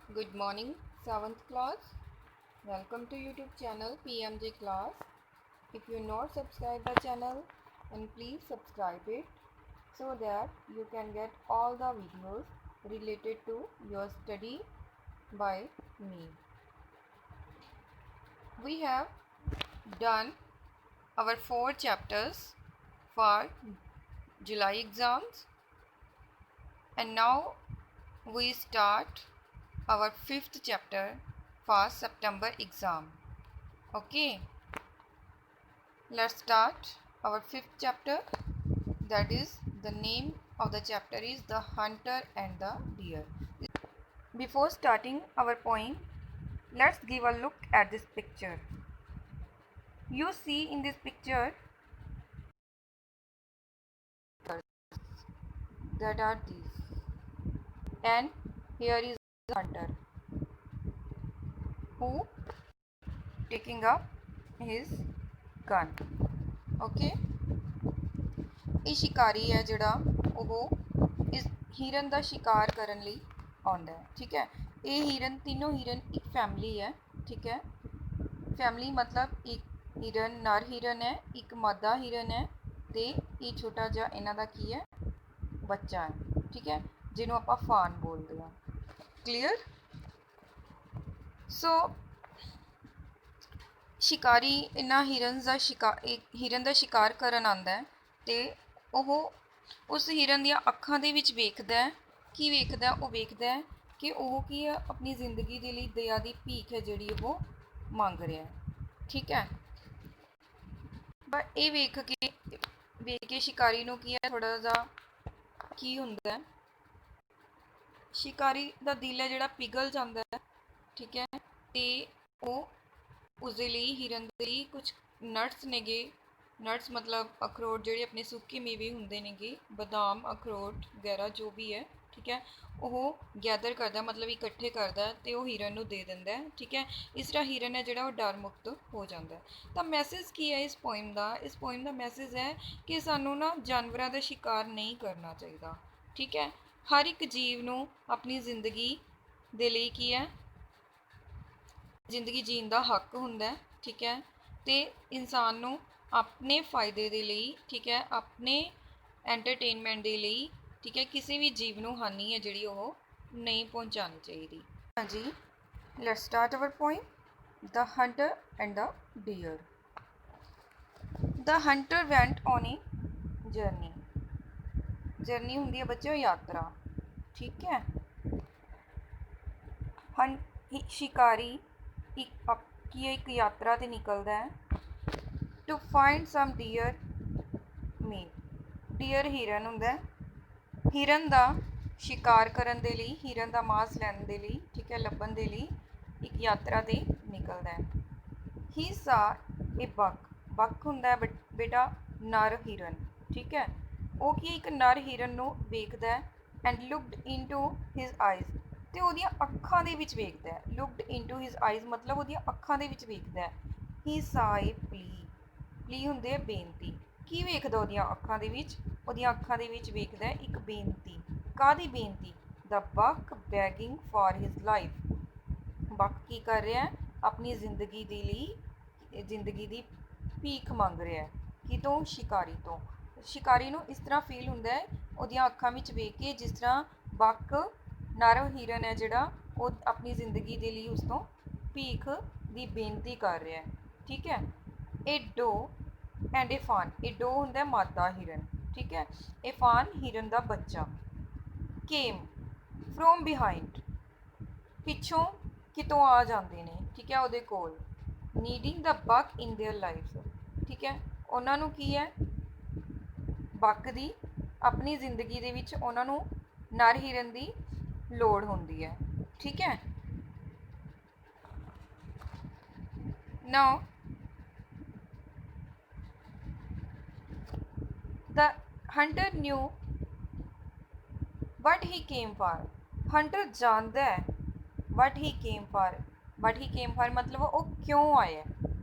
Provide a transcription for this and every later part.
Good morning, 7th class. Welcome to YouTube channel PMJ class. If you not subscribe the channel, then please subscribe it so that you can get all the videos related to your study by me. We have done our 4 chapters for July exams, and now we start our 5th chapter for September exam. Okay, let's start our 5th chapter. That is, the name of the chapter is The Hunter and the Deer. Before starting our poem, let's give a look at this picture. You see in this picture that are these, and here is the hunter who taking up his gun. Okay, ਇਹ ਸ਼ਿਕਾਰੀ ਹੈ ਜਿਹੜਾ ਉਹ ਇਸ ਹਿਰਨ ਦਾ ਸ਼ਿਕਾਰ ਕਰਨ ਲਈ ਆਉਂਦਾ ਹੈ। ਠੀਕ ਹੈ, ਇਹ ਹਿਰਨ ਤਿੰਨੋਂ ਹਿਰਨ ਇੱਕ ਫੈਮਿਲੀ ਹੈ। ਠੀਕ ਹੈ, ਫੈਮਿਲੀ ਮਤਲਬ ਇੱਕ ਹਿਰਨ ਨਰ ਹਿਰਨ ਹੈ, ਇੱਕ ਮਾਦਾ ਹਿਰਨ ਹੈ ਤੇ ਇਹ ਛੋਟਾ ਜਿਹਾ ਇਹਨਾਂ ਦਾ ਕੀ ਹੈ, ਬੱਚਾ ਹੈ। ਠੀਕ ਹੈ, ਜਿਹਨੂੰ ਆਪਾਂ ਫਾਨ ਬੋਲਦੇ ਹਾਂ। ਕਲੀਅਰ? ਸੋ ਸ਼ਿਕਾਰੀ ਇਹਨਾਂ ਹਿਰਨ ਦਾ ਸ਼ਿਕਾਰ ਕਰਨ ਆਉਂਦਾ ਹੈ ਤੇ ਉਹ ਉਸ ਹਿਰਨ ਦੀਆਂ ਅੱਖਾਂ ਦੇ ਵਿੱਚ ਵੇਖਦਾ ਹੈ। ਕੀ ਵੇਖਦਾ? ਉਹ ਵੇਖਦਾ ਹੈ ਕਿ ਉਹ ਕੀ ਹੈ, ਆਪਣੀ ਜ਼ਿੰਦਗੀ ਦੇ ਲਈ ਦਇਆ ਦੀ ਭੀਖ ਹੈ ਜਿਹੜੀ ਉਹ ਮੰਗ ਰਿਹਾ ਹੈ। ਠੀਕ ਹੈ, ਪਰ ਇਹ ਵੇਖ ਕੇ ਸ਼ਿਕਾਰੀ ਨੂੰ ਕੀ ਹੈ, ਥੋੜਾ ਜਿਹਾ ਕੀ ਹੁੰਦਾ ਹੈ, ਸ਼ਿਕਾਰੀ ਦਾ ਦਿਲ ਹੈ ਜਿਹੜਾ ਪਿਘਲ ਜਾਂਦਾ ਹੈ। ਠੀਕ ਹੈ, ਤੇ ਉਹ ਉਸਦੇ ਲਈ ਹਿਰਨ ਦੇ ਲਈ ਕੁਝ ਨਟਸ ਨੇਗੇ। ਨਟਸ ਮਤਲਬ ਅਖਰੋਟ, ਜਿਹੜੇ ਆਪਣੇ ਸੁੱਕੇ ਮੇਵੇ ਹੁੰਦੇ ਨੇਗੇ, ਬਦਾਮ ਅਖਰੋਟ ਵਗੈਰਾ ਜੋ ਵੀ ਹੈ। ਠੀਕ ਹੈ, ਉਹ ਗੈਦਰ ਕਰਦਾ, ਮਤਲਬ ਇਕੱਠੇ ਕਰਦਾ ਤੇ ਉਹ ਹਿਰਨ ਨੂੰ ਦੇ ਦਿੰਦਾ ਹੈ। ਠੀਕ ਹੈ, ਇਸ ਤਰ੍ਹਾਂ ਹਿਰਨ ਹੈ ਜਿਹੜਾ ਉਹ ਡਰ ਮੁਕਤ ਹੋ ਜਾਂਦਾ ਹੈ। ਤਾਂ ਮੈਸੇਜ ਕੀ ਹੈ ਇਸ ਪੋਇਮ ਦਾ? ਇਸ ਪੋਇਮ ਦਾ ਮੈਸੇਜ ਹੈ ਕਿ ਸਾਨੂੰ ਨਾ ਜਾਨਵਰਾਂ ਦਾ ਸ਼ਿਕਾਰ ਨਹੀਂ ਕਰਨਾ ਚਾਹੀਦਾ। ਠੀਕ ਹੈ, ਹਰ ਇੱਕ ਜੀਵ ਨੂੰ ਆਪਣੀ ਜ਼ਿੰਦਗੀ ਦੇ ਲਈ ਕੀ ਹੈ, ਜ਼ਿੰਦਗੀ ਜੀਣ ਦਾ ਹੱਕ ਹੁੰਦਾ ਹੈ। ਠੀਕ ਹੈ, ਤੇ ਇਨਸਾਨ ਨੂੰ ਆਪਣੇ ਫਾਇਦੇ ਦੇ ਲਈ, ਠੀਕ ਹੈ, ਆਪਣੇ ਐਂਟਰਟੇਨਮੈਂਟ ਦੇ ਲਈ, ਠੀਕ ਹੈ, ਕਿਸੇ ਵੀ ਜੀਵ ਨੂੰ ਹਾਨੀ ਹੈ ਜਿਹੜੀ ਉਹ ਨਹੀਂ ਪਹੁੰਚਾਉਣੀ ਚਾਹੀਦੀ। ਹਾਂਜੀ, let's start our poem the hunter and the deer. The hunter went on a journey. Journey ਹੁੰਦੀ ਹੈ ਬੱਚਿਓ ਯਾਤਰਾ। ਠੀਕ ਹੈ, ਸ਼ਿਕਾਰੀ ਇੱਕ ਯਾਤਰਾ ਤੇ ਨਿਕਲਦਾ ਹੈ। To find some deer meat. Deer ਹਿਰਨ ਹੁੰਦਾ ਹੈ, ਹਿਰਨ ਦਾ ਸ਼ਿਕਾਰ ਕਰਨ ਦੇ ਲਈ, ਹਿਰਨ ਦਾ ਮਾਸ ਲੈਣ ਦੇ ਲਈ, ਠੀਕ ਹੈ, ਲੱਭਣ ਦੇ ਲਈ ਇੱਕ ਯਾਤਰਾ ਤੇ ਨਿਕਲਦਾ ਹੈ। ਹੀ ਸਾ ਏ ਬਕ। ਬਕ ਹੁੰਦਾ ਹੈ ਬੇਟਾ ਨਰ ਹਿਰਨ। ਠੀਕ ਹੈ, ਉਹ ਕੀ ਇੱਕ ਨਰ ਹਿਰਨ ਨੂੰ ਵੇਖਦਾ ਹੈ and looked into his eyes, ਤੇ ਉਹਦੀਆਂ ਅੱਖਾਂ ਦੇ ਵਿੱਚ ਵੇਖਦਾ ਹੈ। ਲੁਕਡ ਇਨਟੂ ਹਿਜ਼ ਆਈਜ਼ ਮਤਲਬ ਉਹਦੀਆਂ ਅੱਖਾਂ ਦੇ ਵਿੱਚ ਵੇਖਦਾ ਹੈ। ਹੀ ਸਾ ਏ ਪਲੀ। ਪਲੀ ਹੁੰਦੇ ਹੈ ਬੇਨਤੀ। ਕੀ ਵੇਖਦਾ ਉਹਦੀਆਂ ਅੱਖਾਂ ਦੇ ਵਿੱਚ? ਉਹਦੀਆਂ ਅੱਖਾਂ ਦੇ ਵਿੱਚ ਵੇਖਦਾ ਹੈ ਇੱਕ ਬੇਨਤੀ। ਕਾਹਦੀ ਬੇਨਤੀ? ਦ ਬਕ ਬੈਗਿੰਗ ਫਾਰ ਹਿਜ਼ ਲਾਈਫ। ਬਕ ਕੀ ਕਰ ਰਿਹਾ? ਆਪਣੀ ਜ਼ਿੰਦਗੀ ਦੇ ਲਈ, ਜ਼ਿੰਦਗੀ ਦੀ ਭੀਖ ਮੰਗ ਰਿਹਾ। ਕਿਤੋਂ? ਸ਼ਿਕਾਰੀ ਤੋਂ। ਸ਼ਿਕਾਰੀ ਨੂੰ ਇਸ ਤਰ੍ਹਾਂ ਫੀਲ ਹੁੰਦਾ ਹੈ ਉਹਦੀਆਂ ਅੱਖਾਂ ਵਿੱਚ ਵੇਖ ਕੇ, ਜਿਸ ਤਰ੍ਹਾਂ ਬਕ ਨਰ ਹਿਰਨ ਹੈ ਜਿਹੜਾ ਉਹ ਆਪਣੀ ਜ਼ਿੰਦਗੀ ਦੇ ਲਈ ਉਸ ਤੋਂ ਭੀਖ ਦੀ ਬੇਨਤੀ ਕਰ ਰਿਹਾ ਹੈ। ਠੀਕ ਹੈ, ਏ ਡੋ ਐਂਡ ਏ ਫਾਨ। ਏ ਡੋ ਹੁੰਦਾ ਮਾਦਾ ਹਿਰਨ। ਠੀਕ ਹੈ, ਏ ਫਾਨ ਹਿਰਨ ਦਾ ਬੱਚਾ। Came from behind. ਪਿੱਛੋਂ ਕਿਤੋਂ ਆ ਜਾਂਦੇ ਨੇ। ਠੀਕ ਹੈ, ਉਹਦੇ ਕੋਲ। ਨੀਡਿੰਗ ਦ ਬਕ ਇਨ ਦੇਅਰ ਲਾਈਫ। ਠੀਕ ਹੈ, ਉਹਨਾਂ ਨੂੰ ਕੀ ਹੈ, ਬਕ ਦੀ ਆਪਣੀ ਜ਼ਿੰਦਗੀ ਦੇ ਵਿੱਚ ਉਹਨਾਂ ਨੂੰ ਨਰ ਹਿਰਨ ਦੀ ਲੋੜ ਹੁੰਦੀ ਹੈ। ਠੀਕ ਹੈ, now the hunter knew what he came for. Hunter ਜਾਣਦਾ ਹੈ what he came for. What he came for ਮਤਲਬ ਉਹ ਕਿਉਂ ਆਇਆ।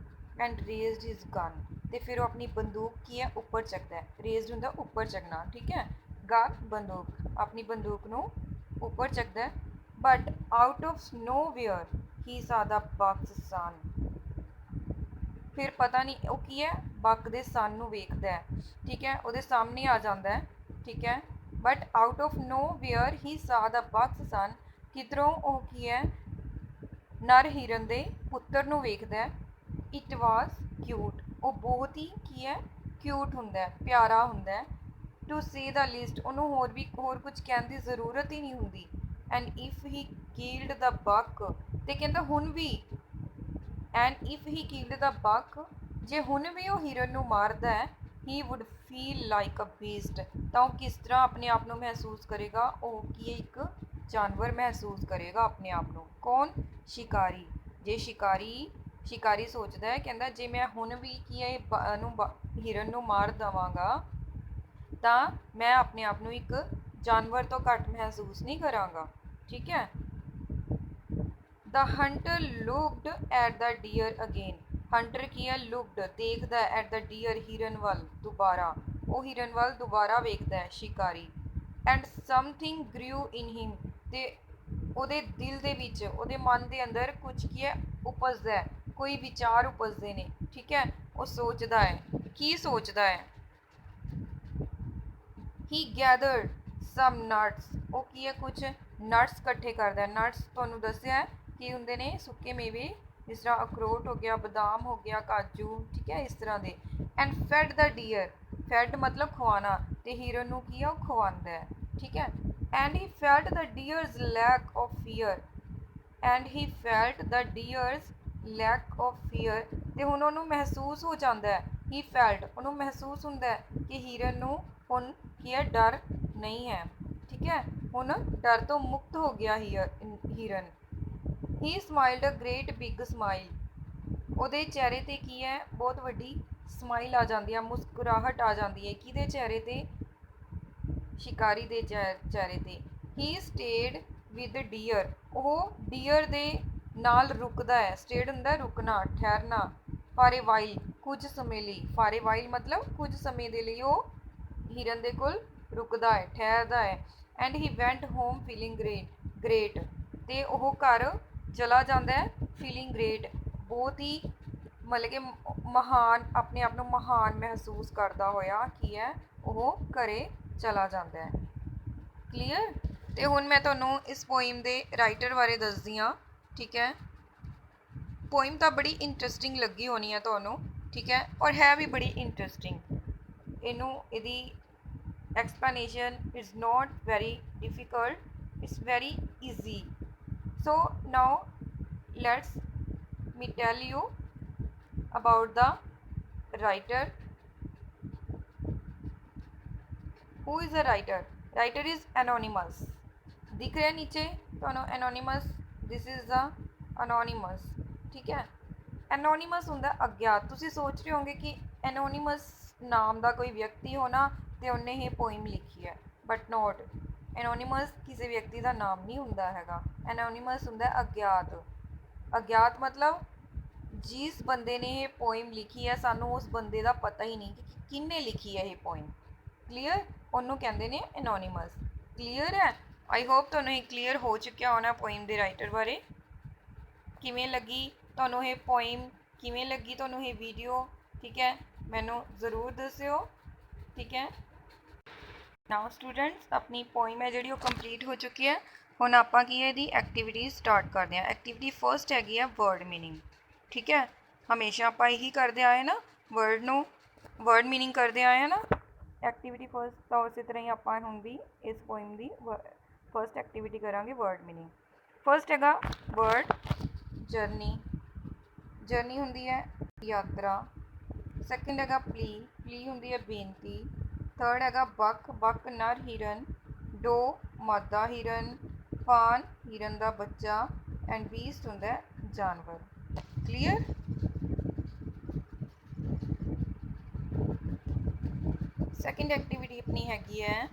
And raised his gun. ਤੇ ਫਿਰ ਉਹ ਆਪਣੀ ਬੰਦੂਕ ਕੀ ਹੈ, ਉੱਪਰ ਚੱਕਦਾ ਹੈ। ਰੇਜ਼ਡ ਹੁੰਦਾ ਉੱਪਰ ਚੱਕਣਾ। ਠੀਕ ਹੈ, ਗਨ ਬੰਦੂਕ, ਆਪਣੀ ਬੰਦੂਕ ਨੂੰ ਉੱਪਰ ਚੱਕਦਾ ਹੈ। but out of nowhere he saw the buck's son. ਫਿਰ ਪਤਾ ਨਹੀਂ ਉਹ ਕੀ ਹੈ, ਬੱਕ ਦੇ ਸਨ ਨੂੰ ਵੇਖਦਾ ਹੈ, ਠੀਕ ਹੈ, ਉਹਦੇ ਸਾਹਮਣੇ ਆ ਜਾਂਦਾ ਹੈ, ਠੀਕ ਹੈ, but out of nowhere he saw the ਬਕਸ ਸਨ, ਕਿਧਰੋਂ ਉਹ ਕੀ ਹੈ, ਨਰ ਹਿਰਨ ਦੇ ਪੁੱਤਰ ਨੂੰ ਵੇਖਦਾ ਹੈ। ਇਟ ਵਾਜ਼ ਕਿਊਟ, ਉਹ ਬਹੁਤ ਹੀ ਕੀ ਹੈ, ਕਿਊਟ ਹੁੰਦਾ ਹੈ, ਪਿਆਰਾ ਹੁੰਦਾ ਹੈ। ਟੂ ਸੇ ਦਾ ਲਿਸਟ, ਉਹਨੂੰ ਹੋਰ ਕੁਝ ਕਹਿਣ ਦੀ ਜ਼ਰੂਰਤ ਹੀ ਨਹੀਂ ਹੁੰਦੀ। ਐਂਡ ਇਫ ਹੀ ਕੀਲਡ ਦਾ ਬਕ, ਤੇ ਕਹਿੰਦਾ ਹੁਣ ਵੀ, ਐਂਡ ਇਫ ਹੀ ਕੀਲਡ ਦਾ ਬਕ, ਜੇ ਹੁਣ ਵੀ ਉਹ ਹਿਰਨ ਨੂੰ ਮਾਰਦਾ ਹੈ, he would feel like a beast, ਤਾਂ ਉਹ ਕਿਸ ਤਰ੍ਹਾਂ ਆਪਣੇ ਆਪ ਨੂੰ ਮਹਿਸੂਸ ਕਰੇਗਾ, ਉਹ ਕੀ ਇੱਕ ਜਾਨਵਰ ਮਹਿਸੂਸ ਕਰੇਗਾ ਆਪਣੇ ਆਪ ਨੂੰ। ਕੌਣ? ਸ਼ਿਕਾਰੀ। ਜੇ ਸ਼ਿਕਾਰੀ ਸੋਚਦਾ ਹੈ, ਕਹਿੰਦਾ ਜੇ ਮੈਂ ਹੁਣ ਵੀ ਕੀ ਹੈ ਹਿਰਨ ਨੂੰ ਮਾਰ ਦੇਵਾਂਗਾ ਤਾਂ ਮੈਂ ਆਪਣੇ ਆਪ ਨੂੰ ਇੱਕ ਜਾਨਵਰ ਤੋਂ ਘੱਟ ਮਹਿਸੂਸ ਨਹੀਂ ਕਰਾਂਗਾ, ਠੀਕ ਹੈ। The hunter looked at the deer again. Hunter ਕੀ ਹੈ, looked ਦੇਖਦਾ, at the deer ਹਿਰਨ ਵੱਲ ਦੁਬਾਰਾ, ਉਹ ਹਿਰਨ ਵੱਲ ਦੁਬਾਰਾ ਵੇਖਦਾ ਹੈ ਸ਼ਿਕਾਰੀ। And something grew in him, ਤੇ ਉਹਦੇ ਦਿਲ ਦੇ ਵਿੱਚ, ਉਹਦੇ ਮਨ ਦੇ ਅੰਦਰ ਕੁਝ ਕੀ ਹੈ ਉਪਜਦਾ ਹੈ, ਕੋਈ ਵਿਚਾਰ ਉਪਜਦੇ ਨੇ, ਠੀਕ ਹੈ। ਉਹ ਸੋਚਦਾ ਹੈ, ਕੀ ਸੋਚਦਾ ਹੈ? He gathered some nuts, ਉਹ ਕੀ ਹੈ ਕੁਝ ਨਟਸ ਇਕੱਠੇ ਕਰਦਾ ਹੈ। ਨਟਸ ਤੁਹਾਨੂੰ ਦੱਸਿਆ ਹੈ ਕੀ ਹੁੰਦੇ ਨੇ, ਸੁੱਕੇ ਮੇਵੇ, ਜਿਸ ਤਰ੍ਹਾਂ ਅਖਰੋਟ ਹੋ ਗਿਆ, ਬਦਾਮ ਹੋ ਗਿਆ, ਕਾਜੂ, ਠੀਕ ਹੈ, ਇਸ ਤਰ੍ਹਾਂ ਦੇ। And fed the deer, fed ਮਤਲਬ ਖਵਾਉਣਾ, ਤੇ ਹਿਰਨ ਨੂੰ ਕੀ ਆ, ਉਹ ਖਵਾਉਂਦਾ ਹੈ, ਠੀਕ ਹੈ। And he felt the deer's lack of fear, and he felt the deer's lack of fear, ਤੇ ਹੁਣ ਉਹਨੂੰ ਮਹਿਸੂਸ ਹੋ ਜਾਂਦਾ ਹੈ, ਹੀ ਫੈਲਟ, ਉਹਨੂੰ ਮਹਿਸੂਸ ਹੁੰਦਾ ਹੈ ਕਿ ਹਿਰਨ ਨੂੰ ਹੁਣ ਕੀ ਹੈ, ਡਰ ਨਹੀਂ ਹੈ, ਠੀਕ ਹੈ, ਹੁਣ ਡਰ ਤੋਂ ਮੁਕਤ ਹੋ ਗਿਆ ਹਿਰਨ। ਹੀ smiled a great big smile, ਉਹਦੇ ਚਿਹਰੇ ਤੇ ਕੀ ਹੈ, ਬਹੁਤ ਵੱਡੀ ਸਮਾਈਲ ਆ ਜਾਂਦੀ ਹੈ, ਮੁਸਕਰਾਹਟ ਆ ਜਾਂਦੀ ਹੈ, ਕਿਹਦੇ ਚਿਹਰੇ ਤੇ? ਸ਼ਿਕਾਰੀ ਦੇ ਚਿਹਰੇ ਤੇ। ਹੀ ਸਟੇਡ ਵਿਦ ਡੀਅਰ, ਉਹ ਡੀਅਰ ਦੇ ਨਾਲ ਰੁਕਦਾ ਹੈ, ਸਟੇਡ ਹੁੰਦਾ ਰੁਕਣਾ, ਠਹਿਰਨਾ। ਫਾਰ ਏ ਵਾਈਲ, ਕੁਝ ਸਮੇਂ ਲਈ, ਫਾਰ ਏ ਵਾਈਲ ਮਤਲਬ ਕੁਝ ਸਮੇਂ ਦੇ ਲਈ ਉਹ ਹਿਰਨ ਦੇ ਕੋਲ ਰੁਕਦਾ ਹੈ, ਠਹਿਰਦਾ ਹੈ। And he ਵੈਂਟ home feeling great, ਤੇ ਉਹ ਘਰ ਚਲਾ ਜਾਂਦਾ ਹੈ ਫੀਲਿੰਗ ਗ੍ਰੇਟ, ਬਹੁਤ ਹੀ ਮਤਲਬ ਕਿ ਮਹਾਨ, ਆਪਣੇ ਆਪ ਨੂੰ ਮਹਾਨ ਮਹਿਸੂਸ ਕਰਦਾ ਹੋਇਆ ਕੀ ਹੈ, ਉਹ ਘਰੇ ਚਲਾ ਜਾਂਦਾ ਹੈ। ਕਲੀਅਰ? ਤੇ ਹੁਣ ਮੈਂ ਤੁਹਾਨੂੰ ਇਸ ਪੋਇਮ ਦੇ ਰਾਈਟਰ ਬਾਰੇ ਦੱਸਦੀ ਹਾਂ, ਠੀਕ ਹੈ। ਪੋਇਮ ਤਾਂ ਬੜੀ ਇੰਟਰਸਟਿੰਗ ਲੱਗੀ ਹੋਣੀ ਹੈ ਤੁਹਾਨੂੰ, ਠੀਕ ਹੈ, ਔਰ ਹੈ ਵੀ ਬੜੀ ਇੰਟਰਸਟਿੰਗ। ਇਹਦੀ explanation is not very difficult, it's very easy. So now let's me tell you about the writer. Who is the writer? Writer is anonymous. दिख रहा है नीचे ਤੁਹਾਨੂੰ anonymous, this is the anonymous, ठीक है। anonymous ਹੁੰਦਾ ਅਗਿਆਤ। ਤੁਸੀਂ ਸੋਚ ਰਹੇ ਹੋਗੇ ਕਿ anonymous ਨਾਮ ਦਾ ਕੋਈ ਵਿਅਕਤੀ ਹੋਣਾ ਤੇ ਉਹਨੇ ਇਹ ਪੋਇਮ ਲਿਖੀ ਹੈ, ਬਟ ਨੋਟ, anonymous ਕਿਸੇ ਵਿਅਕਤੀ ਦਾ ਨਾਮ ਨਹੀਂ ਹੁੰਦਾ ਹੈਗਾ। anonymous ਹੁੰਦਾ ਅਗਿਆਤ। ਅਗਿਆਤ ਮਤਲਬ ਜਿਸ ਬੰਦੇ ਨੇ ਇਹ ਪੋਇਮ ਲਿਖੀ ਹੈ, ਸਾਨੂੰ ਉਸ ਬੰਦੇ ਦਾ ਪਤਾ ਹੀ ਨਹੀਂ ਕਿ ਕਿਹਨੇ ਲਿਖੀ ਹੈ ਇਹ ਪੋਇਮ। ਕਲੀਅਰ? ਉਹਨੂੰ ਕਹਿੰਦੇ ਨੇ anonymous। ਕਲੀਅਰ ਹੈ? ਆਈ ਹੋਪ ਤੁਹਾਨੂੰ ਇਹ ਕਲੀਅਰ ਹੋ ਚੁੱਕਿਆ ਹੋਣਾ ਪੋਇਮ ਦੇ ਰਾਈਟਰ ਬਾਰੇ। ਕਿਵੇਂ ਲੱਗੀ ਤੁਹਾਨੂੰ ਇਹ ਪੋਇਮ, ਕਿਵੇਂ ਲੱਗੀ ਤੁਹਾਨੂੰ ਇਹ ਵੀਡੀਓ, ਠੀਕ ਹੈ, ਮੈਨੂੰ ਜ਼ਰੂਰ ਦੱਸਿਓ, ਠੀਕ ਹੈ। ਨਾਓ ਸਟੂਡੈਂਟਸ, ਆਪਣੀ ਪੋਇਮ ਹੈ ਜਿਹੜੀ ਉਹ ਕੰਪਲੀਟ ਹੋ ਚੁੱਕੀ ਹੈ। ਹੁਣ ਆਪਾਂ ਕੀ ਹੈ, ਇਹਦੀ ਐਕਟੀਵਿਟੀ ਸਟਾਰਟ ਕਰਦੇ ਹਾਂ। ਐਕਟੀਵਿਟੀ ਫਸਟ ਹੈਗੀ ਆ ਵਰਡ ਮੀਨਿੰਗ, ਠੀਕ ਹੈ। ਹਮੇਸ਼ਾ ਆਪਾਂ ਇਹੀ ਕਰਦੇ ਆਏ ਨਾ, ਵਰਡ ਮੀਨਿੰਗ ਕਰਦੇ ਆਏ ਨਾ। ਐਕਟੀਵਿਟੀ ਫਸਟ ਤਾਂ ਉਸੇ ਤਰ੍ਹਾਂ ਹੀ ਆਪਾਂ ਹੁਣ ਵੀ ਇਸ ਪੋਇਮ ਦੀ ਫਸਟ ਐਕਟੀਵਿਟੀ ਕਰਾਂਗੇ ਵਰਡ ਮੀਨਿੰਗ। ਫਸਟ ਹੈਗਾ ਵਰਡ ਜਰਨੀ, ਜਰਨੀ ਹੁੰਦੀ ਹੈ ਯਾਤਰਾ। ਸੈਕਿੰਡ ਹੈਗਾ ਪਲੀ ਹੁੰਦੀ ਹੈ ਬੇਨਤੀ। ਥਰਡ ਹੈਗਾ ਬੱਕ ਨਰ ਹਿਰਨ। ਡੋ ਮਾਦਾ ਹਿਰਨ। ਫਾਨ ਹਿਰਨ ਦਾ ਬੱਚਾ। ਐਂਡ ਬੀਸਟ ਹੁੰਦਾ ਹੈ ਜਾਨਵਰ। ਕਲੀਅਰ? ਸੈਕਿੰਡ ਐਕਟੀਵਿਟੀ ਆਪਣੀ ਹੈਗੀ ਹੈ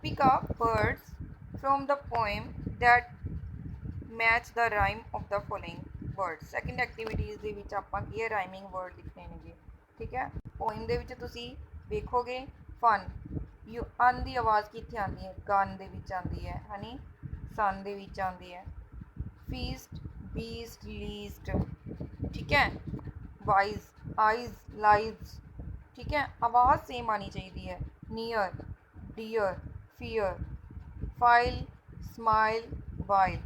pick up words from the poem that match the rhyme of the following word. Second activities ਦੇ ਵਿੱਚ ਆਪਾਂ ਕੀ ਹੈ, ਰਾਈਮਿੰਗ ਵਰਡ ਲਿਖਣੇ ਨੇਗੇ, ਠੀਕ ਹੈ। ਪੋਇਮ ਦੇ ਵਿੱਚ ਤੁਸੀਂ ਵੇਖੋਗੇ ਫਨ, ਅਨ ਦੀ ਆਵਾਜ਼ ਕਿੱਥੇ ਆਉਂਦੀ ਹੈ, ਗਨ ਦੇ ਵਿੱਚ ਆਉਂਦੀ ਹੈ, ਹਨੀ। सन ਦੇ ਵਿੱਚ ਆਉਂਦੀ ਹੈ। ਫੀਸਟ, ਬੀਸਟ, ਲੀਸਟ, ठीक है। वाइज, आइज, लाइज, ठीक है। आवाज़ सेम आनी चाहिए है। Near, dear, fear, file, smile, while.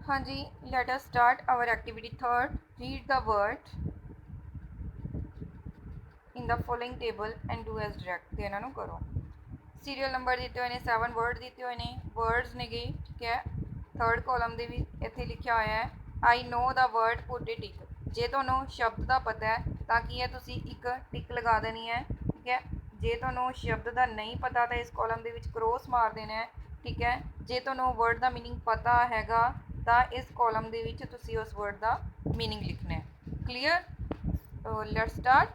हाँ जी, let us start our activity third. Read the word in the following table and do as direct. तो इन्हों करो। सीरियल नंबर दिते हुए ने 7 वर्ड दिते हुए ने वर्ड्स ने गए, ठीक है। थर्ड कॉलम के भी इतने लिखा होया है I know the word put a tick. जे तुहानूं शब्द का पता है तो की है तुसीं एक टिक लगा देनी है, ठीक है। जे तुहानूं शब्द का नहीं पता तो इस कॉलम के विच क्रॉस मार देना है, ठीक है। जे तुहानूं वर्ड का मीनिंग पता हैगा तो इस कॉलम के विच तुसीं उस वर्ड का मीनिंग लिखना है। Clear. Let's start.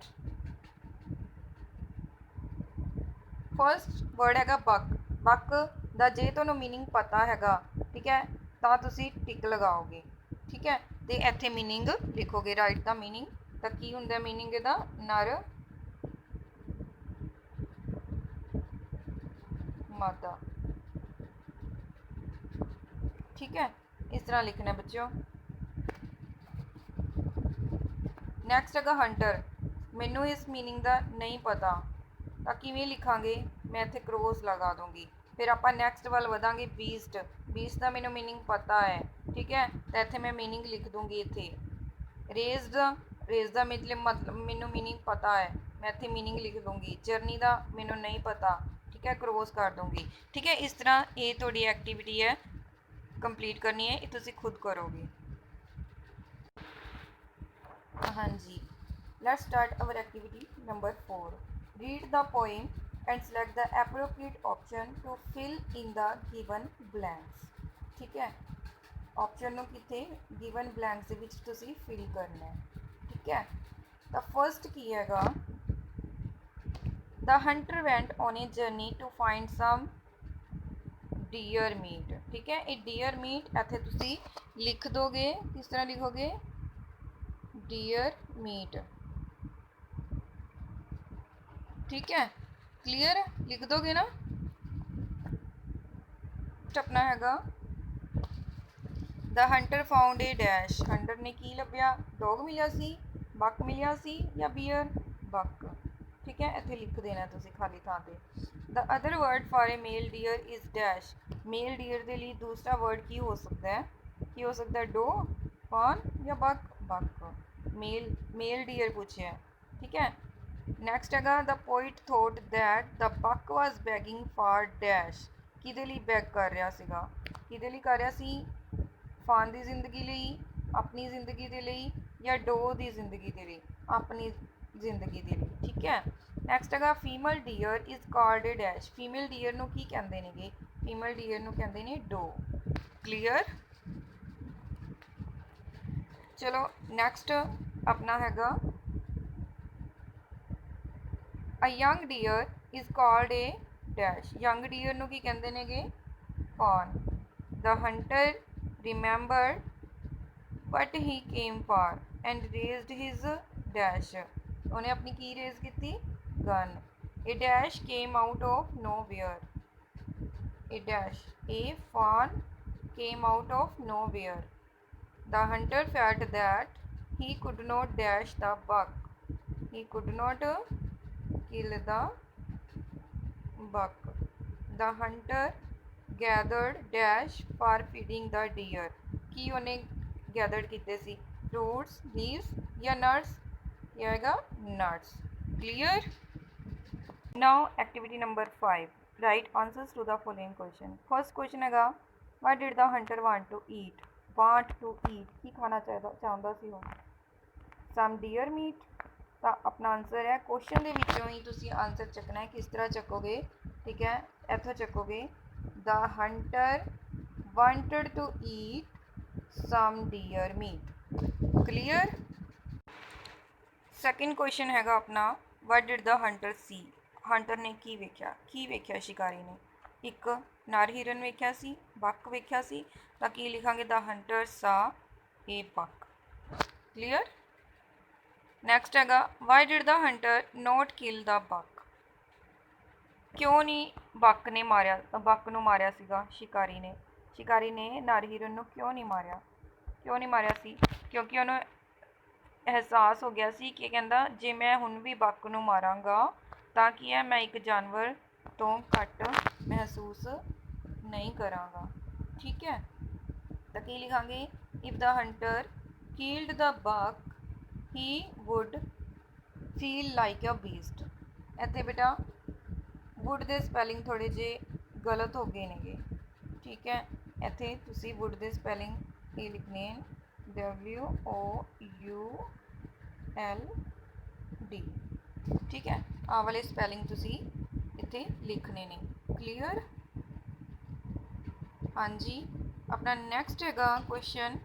First word हैगा बक। बक का जे तुहानूं मीनिंग पता हैगा, ठीक है, तो तुसीं टिक लगाओगे, ठीक है। तो इत्थे मीनिंग लिखोगे, राइट द मीनिंग। तो की हुंदा मीनिंग इहदा? नर मादा, ठीक है। इस तरह लिखना है बच्चों। नैक्सट है हंटर। मैनू इस मीनिंग का नहीं पता तो किवें लिखांगे? मैं इत्थे क्रॉस लगा दूँगी। फिर आप नैक्सट वाल वधांगे बीस्ट। बीस्ट का मैनू मीनिंग पता है, ठीक है, तो इत्थे मैं मीनिंग लिख दूँगी। इत्थे रेज्ड, रेज का मतलब मैनू मीनिंग पता है, मैं इत्थे मीनिंग लिख दूँगी। जर्नी का मैनू नहीं पता, ठीक है, क्रॉस कर दूँगी, ठीक है। इस तरह ये थोड़ी एक्टिविटी है, कंप्लीट करनी है, ये तुसीं खुद करोगे। हाँ जी, let's start our activity number 4। Read the poem and select the appropriate option to fill in the given blanks, ठीक है। ऑप्शन नूं कित्थे गिवन ब्लैंक्स दे विच तुसीं फिल करना है, ठीक है। द फर्स्ट की हैगा the hunter went on a journey to find some deer meat, ठीक है। ये डियर मीट इत्थे तुसीं लिख दोगे। किस तरह लिखोगे? डियर मीट, ठीक है। क्लियर, लिख दोगे ना? अपना हैगा the Hunter found a dash. Hunter ने की लभ्या? डॉग मिलिया सी, बक मिलिया सी या बियर? बक, ठीक है। इत्थे लिख देना तुसीं खाली थां ते। The other word for a mail dear is dash. Mail dear के लिए दूसरा वर्ड की हो सकता है? की हो सकता है? डो, फॉन या बक? बक। मेल डियर पूछे है, ठीक है। नैक्सट हैगा the poet thought that the buck was begging for dash. किहदे लई बैग कर रहा सीगा? किहदे लई कर रहा सी? फान की जिंदगी लई, अपनी जिंदगी के लिए, या डो की जिंदगी के लिए? अपनी जिंदगी के लिए, ठीक है। नैक्सट है female deer is called a dash. Female deer नूं की कहंदे नेगे? फीमेल डियर नूं कहंदे ने डो। क्लीयर। चलो नैक्सट अपना हैगा a young deer is called a dash. Young deer नूं की कहंदे नेगे? Fawn. The hunter remembered what he came for and raised his dash। उन्हें अपनी की रेज की? Gun. A dash came out of nowhere। A dash, a fawn came out of nowhere। The hunter felt that he could not dash the buck। He could not kill the buck। The hunter gathered dash for feeding the deer। की उन्हें gathered किते सी? Fruits, leaves या nuts? ये आएगा nuts. Clear. Now activity number 5। Write answers to the following question. First question हैगा what did the hunter want to eat. Want to eat की खाना चाहता सी वो? Some deer meat. तो अपना आंसर है क्वेश्चन के विचों ही तुसीं आंसर चकना है। किस तरह चकोगे? ठीक है, इत्थों चकोगे the hunter wanted to eat some deer meat। Clear. Second question हैगा अपना what did the hunter see। Hunter ने की वेख्या शिकारी ने? एक नर हिरन वेख्या सी, बक वेख्या सी, तो की लिखांगे the hunter saw a buck. Clear. Next हैगा why did the hunter not kill the buck. क्यों नहीं बक ने मारिया, बक नूं मारिया सीगा शिकारी ने? ਸ਼ਿਕਾਰੀ ਨੇ ਨਰ ਹਿਰਨ ਨੂੰ ਕਿਉਂ ਨਹੀਂ ਮਾਰਿਆ ਸੀ? ਕਿਉਂਕਿ ਉਹਨੂੰ ਅਹਿਸਾਸ ਹੋ ਗਿਆ ਸੀ ਕਿ ਕਹਿੰਦਾ ਜੇ ਮੈਂ ਹੁਣ ਵੀ ਬਕ ਨੂੰ ਮਾਰਾਂਗਾ ਤਾਂ ਕੀ ਹੈ, ਮੈਂ ਇੱਕ ਜਾਨਵਰ ਤੋਂ ਘੱਟ ਮਹਿਸੂਸ ਨਹੀਂ ਕਰਾਂਗਾ। ਠੀਕ ਹੈ, ਤਾਂ ਕੀ ਲਿਖਾਂਗੇ? If the hunter killed the buck he would feel like a beast। ਇੱਥੇ ਬੇਟਾ would ਦੇ ਸਪੈਲਿੰਗ ਥੋੜ੍ਹੇ ਜਿਹੇ ਗਲਤ ਹੋ ਗਏ ਨੇਗੇ। ਠੀਕ ਹੈ, ਇੱਥੇ ਤੁਸੀਂ would ਦੇ ਸਪੈਲਿੰਗ ਇਹ ਲਿਖਣੇ WOULD। ਠੀਕ ਹੈ, ਆਹ ਵਾਲੇ ਸਪੈਲਿੰਗ ਤੁਸੀਂ ਇੱਥੇ ਲਿਖਣੇ ਨੇ। ਕਲੀਅਰ? ਹਾਂਜੀ, ਆਪਣਾ ਨੈਕਸਟ ਹੈਗਾ question,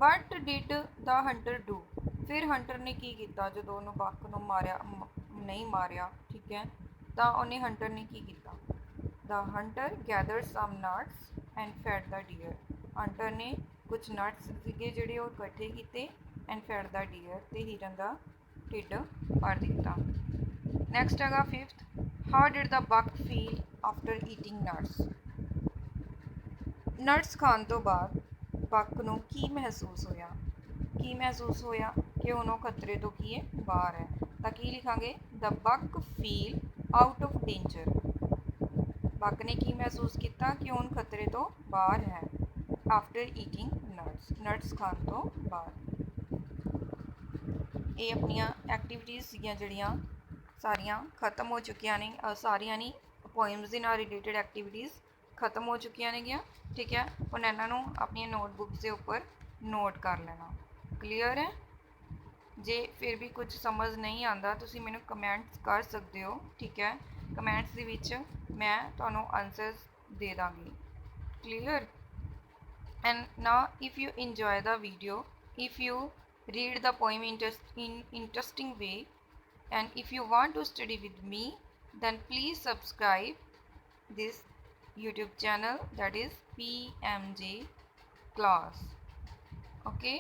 what did the hunter do? ਫਿਰ ਹੰਟਰ ਨੇ ਕੀ ਕੀਤਾ ਜਦੋਂ ਉਹਨੂੰ ਬਕ ਨੂੰ ਨਹੀਂ ਮਾਰਿਆ? ਠੀਕ ਹੈ, ਤਾਂ ਉਹਨੇ ਹੰਟਰ ਨੇ ਕੀ ਕੀਤਾ? The hunter gathered some nuts and fed the deer। Hunter ਨੇ ਕੁਝ ਨਟਸ ਸੀਗੇ ਜਿਹੜੇ ਉਹ ਇਕੱਠੇ ਕੀਤੇ and fed the deer, ਤੇ ਹਿਰਨ ਦਾ ਢਿੱਡ ਭਰ ਦਿੱਤਾ। ਨੈਕਸਟ ਹੈਗਾ 5th, how did the buck feel after eating nuts? Nuts ਖਾਣ ਤੋਂ ਬਾਅਦ ਬਕ ਨੂੰ ਕੀ ਮਹਿਸੂਸ ਹੋਇਆ? ਕਿ ਹੁਣ ਉਹ ਖਤਰੇ ਤੋਂ ਕੀ ਹੈ, ਬਾਹਰ ਹੈ। ਤਾਂ ਕੀ ਲਿਖਾਂਗੇ? The buck feel out of danger। ਬਕ ਨੇ ਕੀ ਮਹਿਸੂਸ ਕੀਤਾ? ਕਿ ਹੁਣ ਖਤਰੇ ਤੋਂ ਬਾਹਰ ਹੈ। ਆਫਟਰ ਈਟਿੰਗ ਨਟਸ ਖਾਣ ਤੋਂ ਬਾਅਦ। ਇਹ ਆਪਣੀਆਂ ਐਕਟੀਵਿਟੀਜ਼ ਸੀਗੀਆਂ ਜਿਹੜੀਆਂ ਸਾਰੀਆਂ ਖਤਮ ਹੋ ਚੁੱਕੀਆਂ ਨੇ। ਸਾਰੀਆਂ ਨਹੀਂ, ਪੋਇਮਸ ਦੇ ਨਾਲ ਰਿਲੇਟਡ ਐਕਟੀਵਿਟੀਜ਼ ਖਤਮ ਹੋ ਚੁੱਕੀਆਂ ਨੇਗੀਆਂ। ਠੀਕ ਹੈ, ਹੁਣ ਇਹਨਾਂ ਨੂੰ ਆਪਣੀਆਂ ਨੋਟਬੁੱਕਸ ਦੇ ਉੱਪਰ ਨੋਟ ਕਰ ਲੈਣਾ। ਕਲੀਅਰ ਹੈ? ਜੇ ਫਿਰ ਵੀ ਕੁਝ ਸਮਝ ਨਹੀਂ ਆਉਂਦਾ ਤੁਸੀਂ ਮੈਨੂੰ ਕਮੈਂਟਸ ਕਰ ਸਕਦੇ ਹੋ। ਠੀਕ ਹੈ, ਕਮੈਂਟਸ ਦੇ ਵਿੱਚ ਮੈਂ ਤੁਹਾਨੂੰ ਆਨਸਰਸ ਦੇ ਦਾਂਗੀ। Clear? And now if you enjoy the video, if you read the poem in interesting way, and if you want to study with me, then please subscribe this YouTube channel, that is PMJ class। Okay,